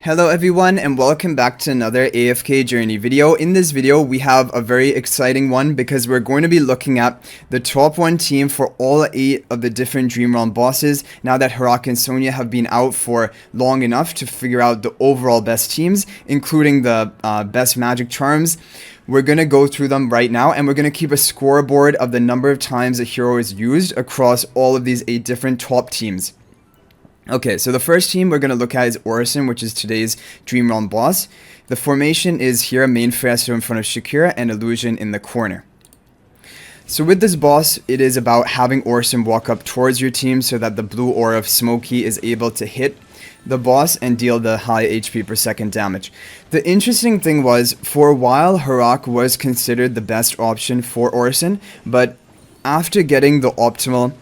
Hello everyone and welcome back to another AFK journey video. In this video we have a very exciting one because we're going to be looking at the top 1 team for all 8 of the different Dream Realm bosses now that Harak and Sonya have been out for long enough to figure out the overall best teams, including the best magic charms. We're going to go through them right now and we're going to keep a scoreboard of the number of times a hero is used across all of these 8 different top teams. Okay, so the first team we're going to look at is Orson, which is today's Dream Realm boss. The formation is here, main Festo in front of Shakira and Illusion in the corner. So with this boss, it is about having Orson walk up towards your team so that the blue aura of Smokey is able to hit the boss and deal the high HP per second damage. The interesting thing was, for a while, Harak was considered the best option for Orson, but after getting the optimal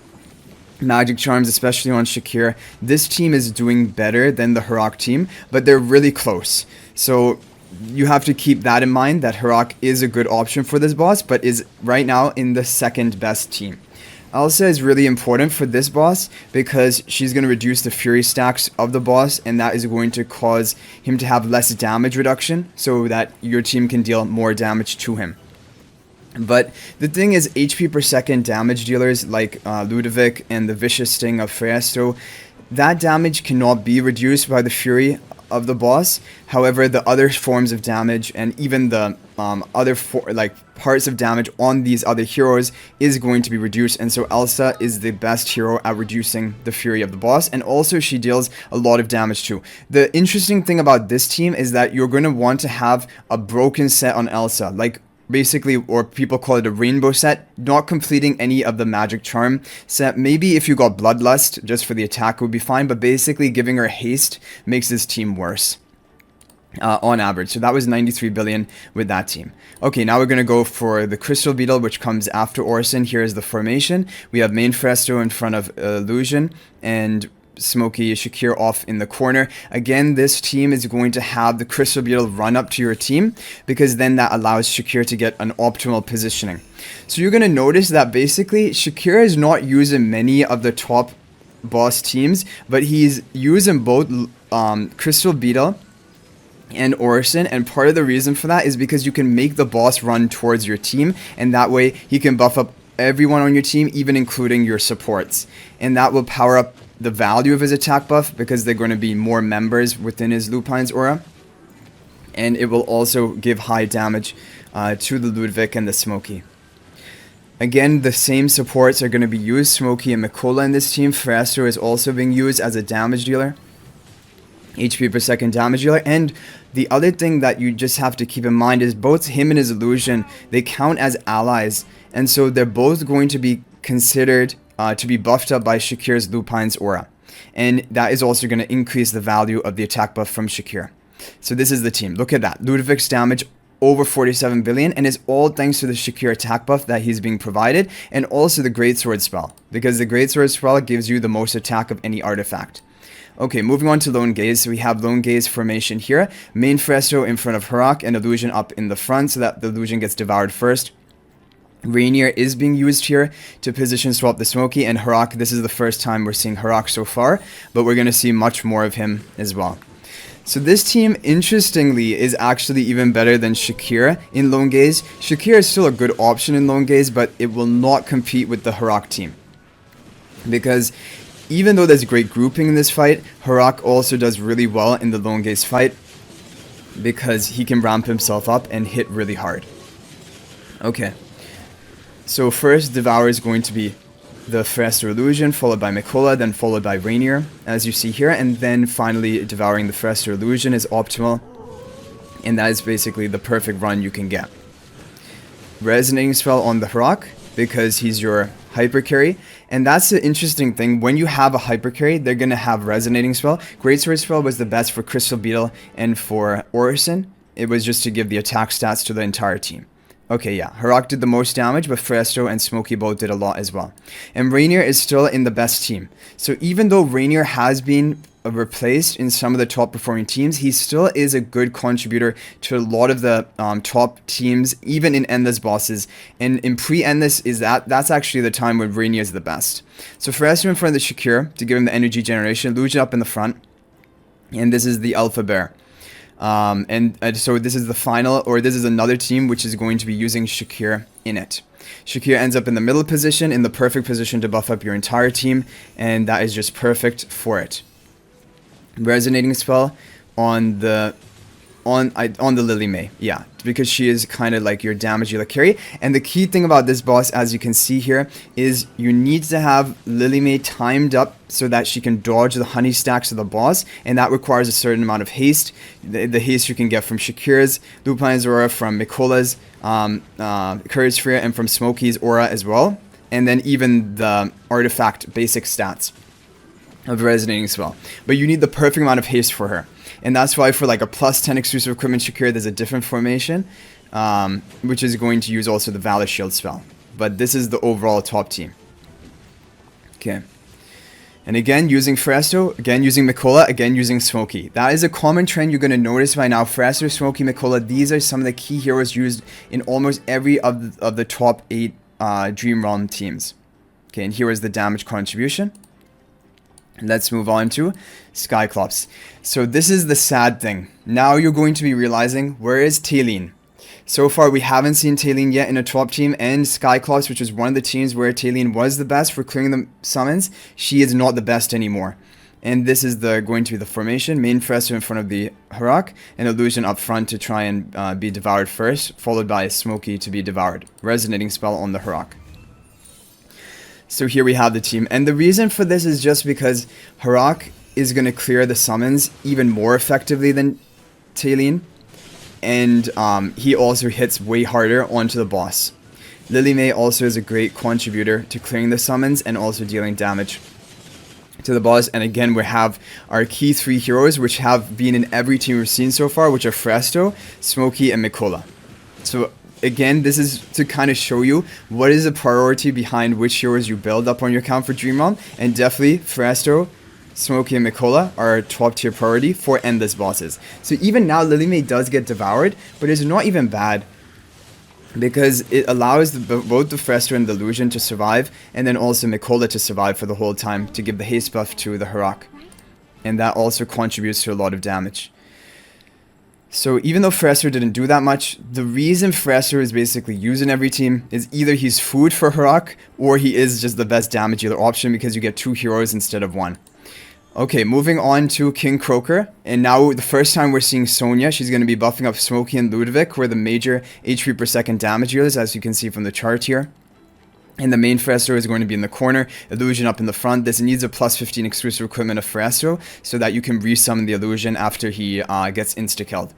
magic charms, especially on Shakir, this team is doing better than the Harak team, but they're really close. So you have to keep that in mind, that Harak is a good option for this boss, but is right now in the second best team. Elsa is really important for this boss because she's going to reduce the fury stacks of the boss, and that is going to cause him to have less damage reduction so that your team can deal more damage to him. But the thing is, HP per second damage dealers like Ludovic and the Vicious Sting of Festo, that damage cannot be reduced by the Fury of the boss. However, the other forms of damage and even the other parts of damage on these other heroes is going to be reduced, and so Elsa is the best hero at reducing the fury of the boss, and also she deals a lot of damage too. The interesting thing about this team is that you're going to want to have a broken set on Elsa, like basically, or people call it a rainbow set, not completing any of the magic charm set. Maybe if you got Bloodlust just for the attack would be fine, but basically giving her haste makes this team worse on average. So that was 93 billion with that team. Okay, now we're going to go for the Crystal Beetle, which comes after Orson. Here is the formation. We have main Festo in front of Illusion and Smokey Shakir off in the corner. Again, this team is going to have the Crystal Beetle run up to your team because then that allows Shakir to get an optimal positioning. So you're going to notice that basically Shakir is not using many of the top boss teams, but he's using both Crystal Beetle and Orson, and part of the reason for that is because you can make the boss run towards your team, and that way he can buff up everyone on your team, even including your supports, and that will power up the value of his attack buff because they're going to be more members within his Lupine's aura, and it will also give high damage to the Ludovic and the Smokey. Again, the same supports are going to be used. Smokey and Mikola in this team. Festo is also being used as a damage dealer, HP per second damage dealer. And the other thing that you just have to keep in mind is both him and his Illusion, they count as allies, and so they're both going to be considered to be buffed up by Shakir's Lupine's aura, and that is also going to increase the value of the attack buff from Shakir. So this is the team. Look at that. Ludovic's damage over 47 billion, and it's all thanks to the Shakir attack buff that he's being provided, and also the Greatsword spell, because the Greatsword spell gives you the most attack of any artifact. Okay, moving on to Lone Gaze. So we have Lone Gaze formation here. Main Festo in front of Harak and Illusion up in the front so that the Illusion gets devoured first. Rainier is being used here to position swap the Smokey, and Harak, this is the first time we're seeing Harak so far, but we're going to see much more of him as well. So this team, interestingly, is actually even better than Shakir in Lone Gaze. Shakir is still a good option in Lone Gaze, but it will not compete with the Harak team, because even though there's great grouping in this fight, Harak also does really well in the Lone Gaze fight because he can ramp himself up and hit really hard. Okay. So first, Devour is going to be the Festo Illusion, followed by Mikola, then followed by Rainier, as you see here, and then finally devouring the Festo Illusion is optimal, and that is basically the perfect run you can get. Resonating spell on the Harak, because he's your hyper carry, and that's the interesting thing. When you have a hyper carry, they're going to have resonating spell. Greatsword spell was the best for Crystal Beetle and for Orson. It was just to give the attack stats to the entire team. Okay, yeah, Harak did the most damage, but Festo and Smokey both did a lot as well. And Rainier is still in the best team. So even though Rainier has been replaced in some of the top performing teams, he still is a good contributor to a lot of the top teams, even in Endless bosses. And in pre-Endless, that's actually the time when Rainier is the best. So Festo in front of the Shakir to give him the energy generation, Illusion up in the front. And this is the Alpha Bear. So this is the final, or this is another team which is going to be using Shakir in it. Shakir ends up in the middle position, in the perfect position to buff up your entire team, and that is just perfect for it. Resonating spell on the Lily May, yeah, because she is kind of like your damage dealer carry. And the key thing about this boss, as you can see here, is you need to have Lily May timed up so that she can dodge the honey stacks of the boss, and that requires a certain amount of haste. The haste you can get from Shakir's, Lupine's aura, from Mikola's Courage Sphere, and from Smokey's aura as well, and then even the artifact basic stats of Resonating Spell. But you need the perfect amount of haste for her. And that's why for like a plus 10 exclusive equipment Shakir, there's a different formation, which is going to use also the Valor Shield spell. But this is the overall top team. Okay. And again, using Fresto, again using Mikola, again using Smokey. That is a common trend you're going to notice by now. Fresto, Smokey, Mikola, these are some of the key heroes used in almost every of the top 8 Dream Realm teams. Okay, and here is the damage contribution. Let's move on to Skyclops. So this is the sad thing. Now you're going to be realizing, where is Taylene? So far we haven't seen Taylene yet in a top team, and Skyclops, which was one of the teams where Taylene was the best for clearing the summons, she is not the best anymore. And this is going to be the formation. Main Fresto in front of the Harak, and Illusion up front to try and be devoured first, followed by Smokey to be devoured. Resonating spell on the Harak. So here we have the team, and the reason for this is just because Harak is going to clear the summons even more effectively than Taylene, and he also hits way harder onto the boss. Lily May also is a great contributor to clearing the summons and also dealing damage to the boss. And again, we have our key 3 heroes, which have been in every team we've seen so far, which are Fresto, Smokey, and Mikola. So again, this is to kind of show you what is the priority behind which heroes you build up on your account for Dream Realm, and definitely Fresto, Smokey, and Mikola are top tier priority for endless bosses. So even now, Lily May does get devoured, but it's not even bad, because it allows both the Fresto and the Illusion to survive, and then also Mikola to survive for the whole time to give the haste buff to the Harak, and that also contributes to a lot of damage. So even though Fresto didn't do that much, the reason Fresto is basically used in every team is either he's food for Harak, or he is just the best damage dealer option because you get 2 heroes instead of 1. Okay, moving on to King Croaker, and now the first time we're seeing Sonya. She's going to be buffing up Smokey and Ludovic, who are the major HP per second damage dealers, as you can see from the chart here. And the main Fresto is going to be in the corner, Illusion up in the front. This needs a plus 15 exclusive equipment of Fresto, so that you can resummon the Illusion after he gets insta-killed.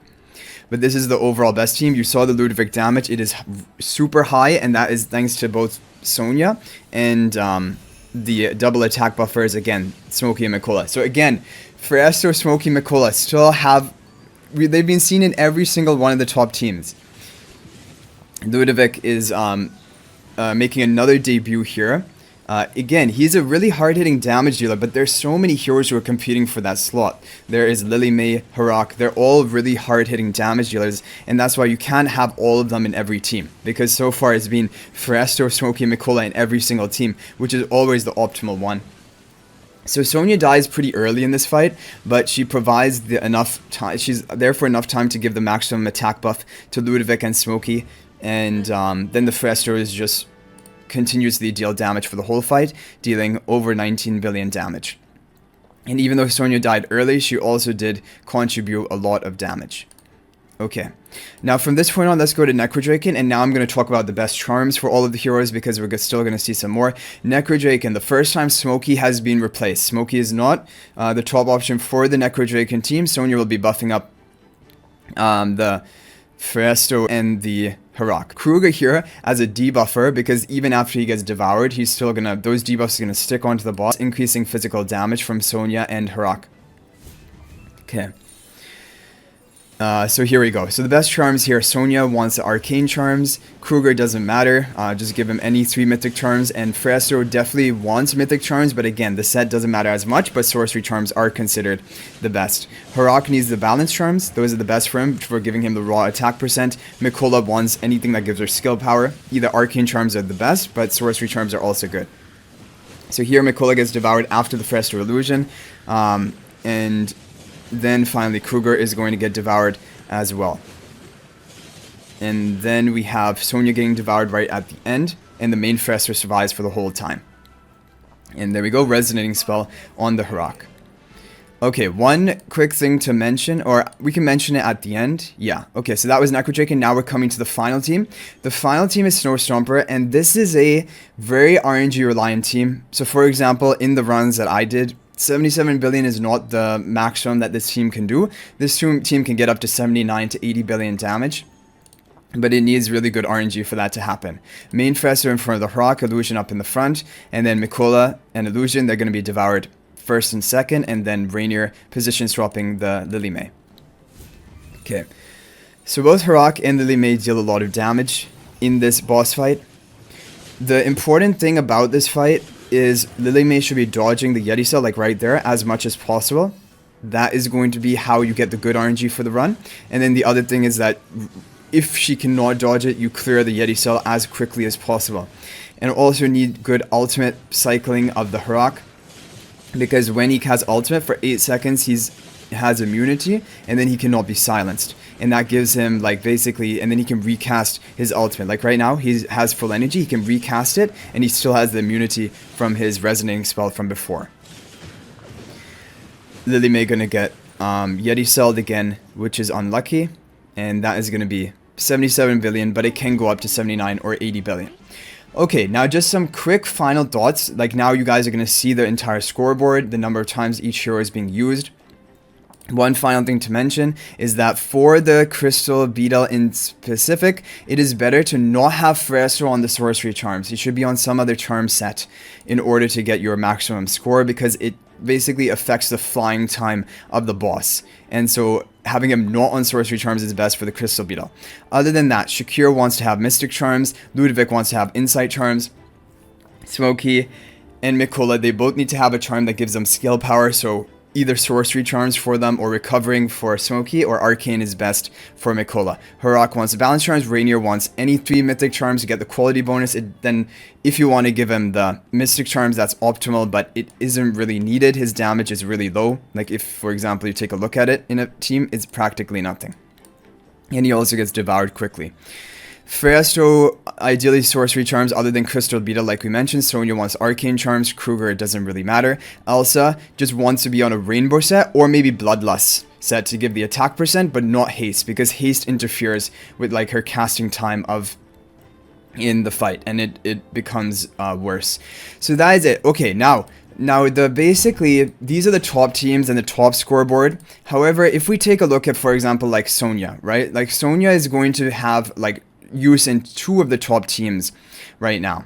But this is the overall best team. You saw the Ludovic damage. It is super high, and that is thanks to both Sonya and the double attack buffers, again, Smokey and Mikola. So again, Fresto, Smokey, Mikola still have... they've been seen in every single one of the top teams. Ludovic is making another debut here. Again, he's a really hard-hitting damage dealer, but there's so many heroes who are competing for that slot. There is Lily May, Harak, they're all really hard-hitting damage dealers, and that's why you can't have all of them in every team, because so far it's been Fresto, Smokey, and Mikola in every single team, which is always the optimal one. So Sonya dies pretty early in this fight, but she provides enough time. She's there for enough time to give the maximum attack buff to Ludovic and Smokey, and then the Fresto is just continuously deal damage for the whole fight, dealing over 19 billion damage. And even though Sonya died early, she also did contribute a lot of damage. Okay, now from this point on, let's go to Necrodraken, and now I'm going to talk about the best charms for all of the heroes, because we're still going to see some more. Necrodraken, the first time Smokey has been replaced. Smokey is not the top option for the Necrodraken team. Sonya will be buffing up the Fresto and the Harak. Croaker here as a debuffer, because even after he gets devoured, he's still gonna, those debuffs are gonna stick onto the boss, increasing physical damage from Sonya and Harak. Okay. So here we go. So the best charms here, Sonya wants the arcane charms. Croaker doesn't matter. Just give him any 3 mythic charms. And Fresto definitely wants mythic charms, but again, the set doesn't matter as much, but sorcery charms are considered the best. Harak needs the balance charms. Those are the best for him, for giving him the raw attack percent. Mikola wants anything that gives her skill power. Either arcane charms are the best, but sorcery charms are also good. So here Mikola gets devoured after the Fresto illusion. And then finally Croaker is going to get devoured as well. And then we have Sonya getting devoured right at the end, and the main Frestor survives for the whole time. And there we go, resonating spell on the Harak. Okay, one quick thing to mention, or we can mention it at the end. Yeah, okay, so that was Necrodraken. Now we're coming to the final team. The final team is Stomper, and this is a very RNG reliant team. So for example, in the runs that I did, 77 billion is not the maximum that this team can do. This team can get up to 79 to 80 billion damage, but it needs really good RNG for that to happen. Main Frestor in front of the Harak, Illusion up in the front, and then Mikola and Illusion, they're going to be devoured first and second, and then Rainier position swapping the Lily May. Okay, so both Harak and Lily May deal a lot of damage in this boss fight. The important thing about this fight is Lily May should be dodging the Yeti Cell, like right there, as much as possible. That is going to be how you get the good RNG for the run. And then the other thing is that if she cannot dodge it, you clear the Yeti Cell as quickly as possible. And also need good ultimate cycling of the Harak, because when he casts ultimate for 8 seconds, he has immunity, and then he cannot be silenced. And that gives him, like, basically, and then he can recast his ultimate. Like, right now, he has full energy, he can recast it, and he still has the immunity from his resonating spell from before. Lily May gonna get Yeti Celled again, which is unlucky, and that is gonna be 77 billion, but it can go up to 79 or 80 billion. Okay, now just some quick final thoughts. Like, now you guys are going to see the entire scoreboard, the number of times each hero is being used. One final thing to mention is that for the Crystal Beetle in specific, it is better to not have Frestor on the sorcery charms. It should be on some other charm set in order to get your maximum score, because it basically affects the flying time of the boss. And so having him not on sorcery charms is best for the Crystal Beetle. Other than that, Shakir wants to have Mystic Charms, Ludovic wants to have Insight Charms, Smokey and Mikola, they both need to have a charm that gives them skill power, so either sorcery charms for them or recovering for Smokey, or arcane is best for Mikola. Harak wants balance charms, Rainier wants any 3 mythic charms to get the quality bonus. Then if you want to give him the mystic charms, that's optimal, but it isn't really needed. His damage is really low. Like, if for example you take a look at it in a team, it's practically nothing. And he also gets devoured quickly. Frestor, ideally sorcery charms other than Crystal Beetle, like we mentioned. Sonya wants arcane charms. Croaker, it doesn't really matter. Elsa just wants to be on a rainbow set, or maybe Bloodlust set to give the attack percent, but not haste, because haste interferes with, like, her casting time of in the fight, and it becomes worse. So that is it. Okay, now basically these are the top teams and the top scoreboard. However, if we take a look at, for example, like Sonya, right? Like, Sonya is going to have, like, use in 2 of the top teams right now.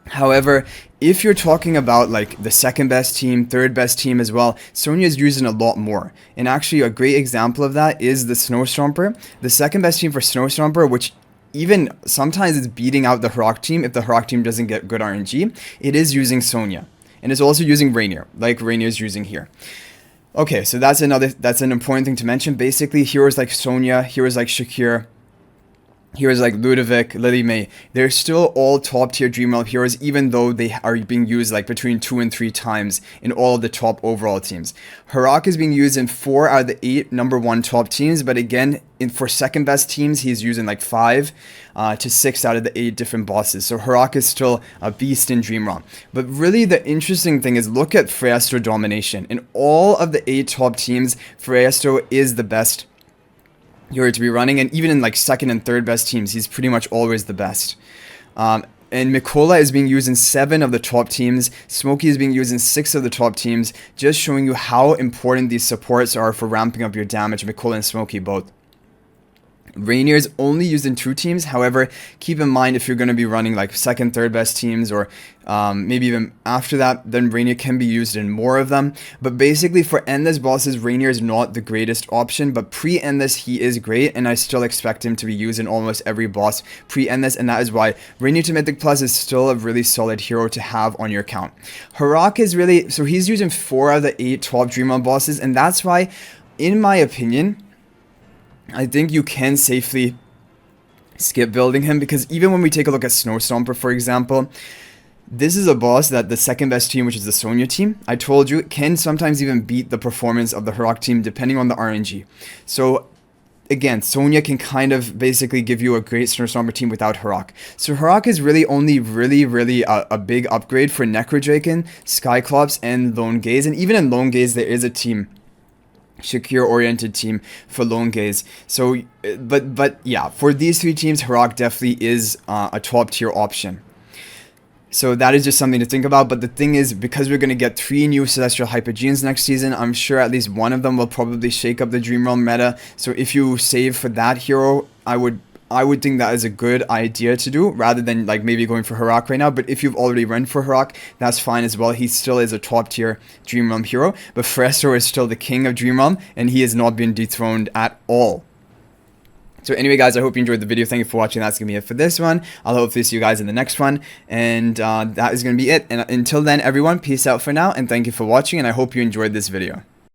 However, if you're talking about, like, the second best team, third best team as well, Sonya is using a lot more. And actually a great example of that is the Stomper. The second best team for Stomper, which even sometimes is beating out the Harak team if the Harak team doesn't get good RNG, it is using Sonya. And it's also using Rainier, like Rainier is using here. Okay, so that's an important thing to mention. Basically, heroes like Sonya, heroes like Shakir, heroes like Ludovic, Lily May, they're still all top tier Dream Realm heroes, even though they are being used like between 2 and 3 times in all of the top overall teams. Harak is being used in 4 out of the 8 number 1 top teams, but again, for second best teams, he's using like 5 to 6 out of the 8 different bosses. So Harak is still a beast in Dream Realm. But really the interesting thing is, look at Frestor domination. In all of the 8 top teams, Frestor is the best hero to be running, and even in like second and third best teams, he's pretty much always the best. And Mikola is being used in 7 of the top teams. Smokey is being used in 6 of the top teams, just showing you how important these supports are for ramping up your damage. Mikola and Smokey both. Rainier is only used in 2 teams. However, keep in mind, if you're going to be running like second, third best teams, or maybe even after that, then Rainier can be used in more of them. But basically, for endless bosses, Rainier is not the greatest option, but pre-endless he is great, and I still expect him to be used in almost every boss pre-endless, and that is why Rainier to Mythic Plus is still a really solid hero to have on your account. Harak is really, so he's using 4 out of the 8 top Dream Realm bosses, and that's why, in my opinion, I think you can safely skip building him, because even when we take a look at Stomper, for example, This is a boss that the second best team, which is the Sonya team, I told you, can sometimes even beat the performance of the Heroic team depending on the RNG. So again, Sonya can kind of basically give you a great Stomper team without Heroic. So Heroic is really only really a big upgrade for Necrodraken, Skyclops, and Lone Gaze. And even in Lone Gaze, there is a team, Shakir oriented team for Lone Gaze. So, but yeah, for these three teams, Heroic definitely is a top tier option. So that is just something to think about. But the thing is, because we're going to get 3 new Celestial Hypogenes next season, I'm sure at least one of them will probably shake up the Dream Realm meta. So if you save for that hero, I would think that is a good idea to do, rather than like maybe going for Heroic right now. But if you've already run for Heroic, that's fine as well. He still is a top tier Dream Realm hero. But Fresro is still the king of Dream Realm, and he has not been dethroned at all. So anyway, guys, I hope you enjoyed the video. Thank you for watching. That's going to be it for this one. I'll hopefully see you guys in the next one. And that is going to be it. And until then, everyone, peace out for now. And thank you for watching. And I hope you enjoyed this video.